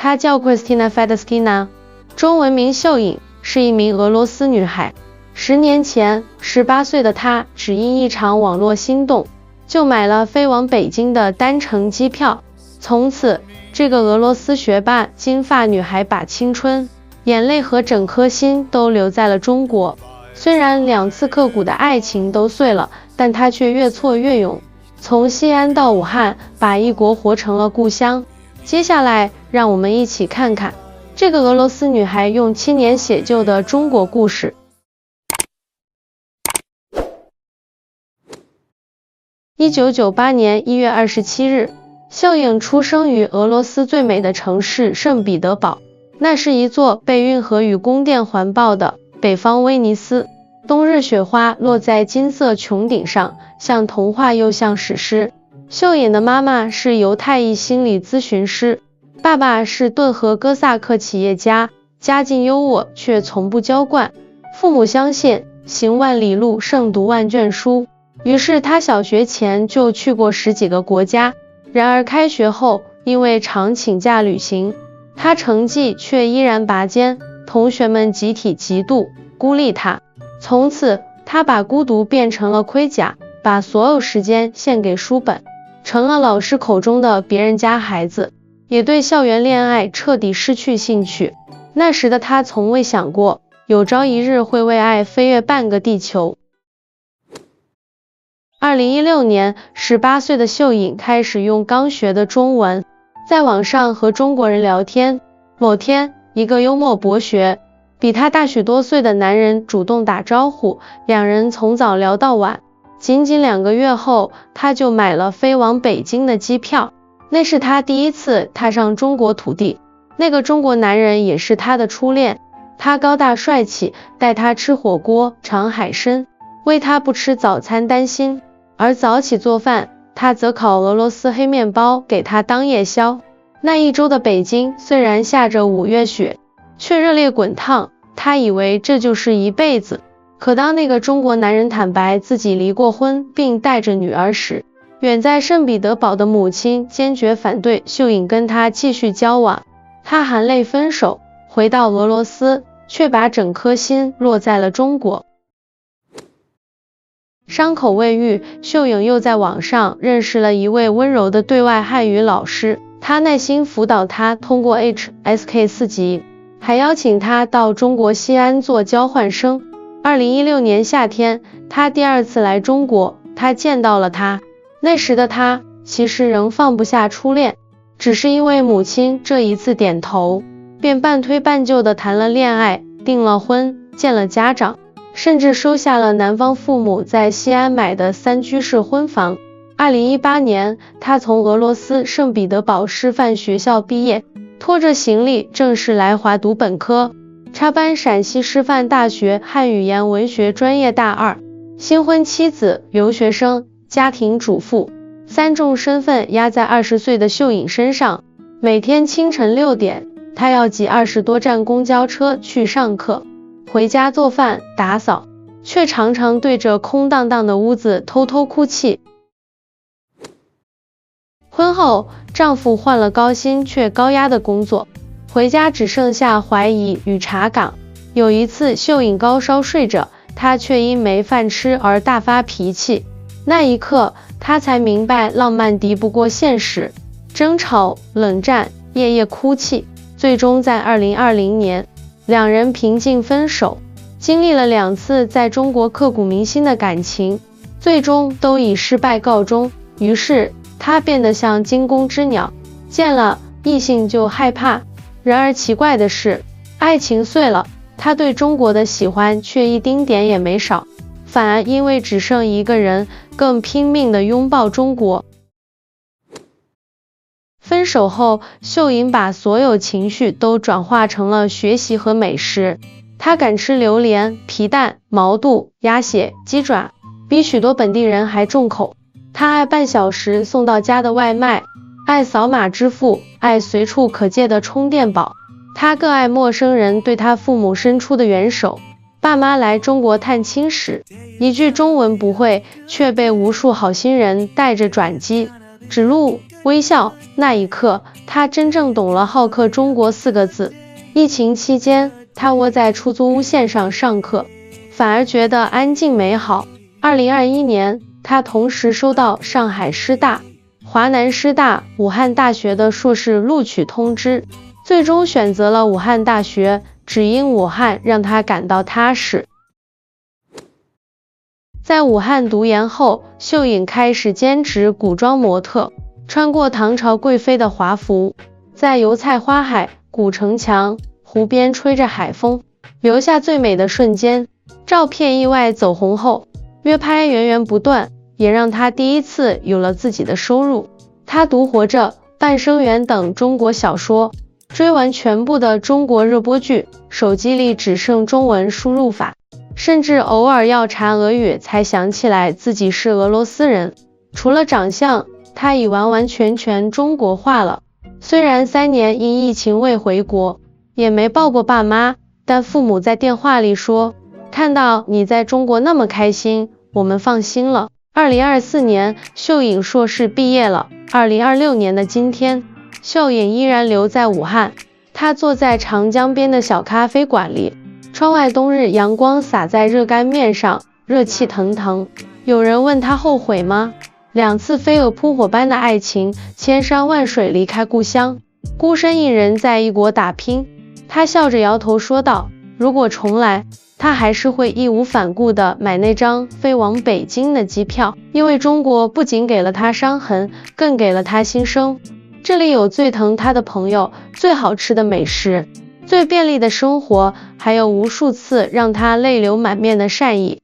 她叫 Kristina Fedoskina， 中文名秀颖，是一名俄罗斯女孩。10年前，18岁的她只因一场网络心动，就买了飞往北京的单程机票。从此，这个俄罗斯学霸金发女孩把青春、眼泪和整颗心都留在了中国。虽然2次刻骨的爱情都碎了，但她却越挫越勇，从西安到武汉，把异国活成了故乡。接下来，让我们一起看看这个俄罗斯女孩用7年写就的中国故事。1998年1月27日，秀颖出生于俄罗斯最美的城市圣彼得堡，那是一座被运河与宫殿环抱的北方威尼斯。冬日雪花落在金色穹顶上，像童话又像史诗。秀颖的妈妈是犹太裔心理咨询师，爸爸是顿河哥萨克企业家，家境优渥却从不娇惯。父母相信行万里路胜读万卷书，于是他小学前就去过10几个国家。然而开学后，因为常请假旅行，他成绩却依然拔尖，同学们集体嫉妒孤立他。从此他把孤独变成了盔甲，把所有时间献给书本，成了老师口中的别人家孩子，也对校园恋爱彻底失去兴趣。那时的他从未想过，有朝一日会为爱飞越半个地球。2016年，18岁的秀颖开始用刚学的中文，在网上和中国人聊天。某天，一个幽默博学、比他大许多岁的男人主动打招呼，两人从早聊到晚。仅仅2个月后，他就买了飞往北京的机票。那是他第一次踏上中国土地，那个中国男人也是他的初恋。他高大帅气，带他吃火锅、尝海参，为他不吃早餐担心。而早起做饭，他则烤俄罗斯黑面包给他当夜宵。那一周的北京虽然下着5月雪，却热烈滚烫，他以为这就是一辈子。可当那个中国男人坦白自己离过婚并带着女儿时，远在圣彼得堡的母亲坚决反对秀颖跟他继续交往。他含泪分手，回到俄罗斯，却把整颗心落在了中国。伤口未愈，秀颖又在网上认识了一位温柔的对外汉语老师，他耐心辅导他通过 HSK 4级，还邀请他到中国西安做交换生。2016年夏天，他第2次来中国，他见到了他。那时的他其实仍放不下初恋，只是因为母亲这一次点头，便半推半就地谈了恋爱，订了婚，见了家长，甚至收下了男方父母在西安买的3居室婚房。2018年，他从俄罗斯圣彼得堡师范学校毕业，拖着行李正式来华读本科，插班陕西师范大学汉语言文学专业大2。新婚妻子、留学生、家庭主妇，3重身份压在20岁的秀颖身上。每天清晨6点，他要挤20多站公交车去上课，回家做饭打扫，却常常对着空荡荡的屋子偷偷哭泣。婚后，丈夫换了高薪却高压的工作，回家只剩下怀疑与查岗。有一次，秀颖高烧睡着，他却因没饭吃而大发脾气。那一刻，他才明白浪漫敌不过现实，争吵、冷战、夜夜哭泣，最终在2020年，两人平静分手。经历了2次在中国刻骨铭心的感情，最终都以失败告终。于是他变得像惊弓之鸟，见了异性就害怕。然而奇怪的是，爱情碎了，他对中国的喜欢却一丁点也没少，反而因为只剩一个人，更拼命地拥抱中国。分手后，秀颖把所有情绪都转化成了学习和美食。她敢吃榴莲、皮蛋、毛肚、鸭血、鸡爪，比许多本地人还重口。她爱半小时送到家的外卖，爱扫码支付，爱随处可见的充电宝。她更爱陌生人对她父母伸出的援手。爸妈来中国探亲时，一句中文不会，却被无数好心人带着转机指路微笑。那一刻，他真正懂了好客中国4个字。疫情期间，他窝在出租屋线上上课，反而觉得安静美好。2021年，他同时收到上海师大、华南师大、武汉大学的硕士录取通知，最终选择了武汉大学，只因武汉让他感到踏实。在武汉读研后，秀颖开始兼职古装模特，穿过唐朝贵妃的华服，在油菜花海、古城墙、湖边吹着海风，留下最美的瞬间。照片意外走红后，约拍源源不断，也让她第一次有了自己的收入。她读《活着》《半生缘》等中国小说，追完全部的中国热播剧，手机里只剩中文输入法，甚至偶尔要查俄语才想起来自己是俄罗斯人。除了长相，她已完完全全中国化了。虽然3年因疫情未回国，也没抱过爸妈，但父母在电话里说，看到你在中国那么开心，我们放心了。2024年，秀颖硕士毕业了。2026年的今天，秀颖依然留在武汉，她坐在长江边的小咖啡馆里，窗外冬日阳光洒在热干面上，热气腾腾。有人问她后悔吗？2次飞蛾扑火般的爱情，千山万水离开故乡，孤身一人在异国打拼。她笑着摇头说道，如果重来，她还是会义无反顾地买那张飞往北京的机票，因为中国不仅给了她伤痕，更给了她新生。这里有最疼她的朋友，最好吃的美食，最便利的生活，还有无数次让她泪流满面的善意。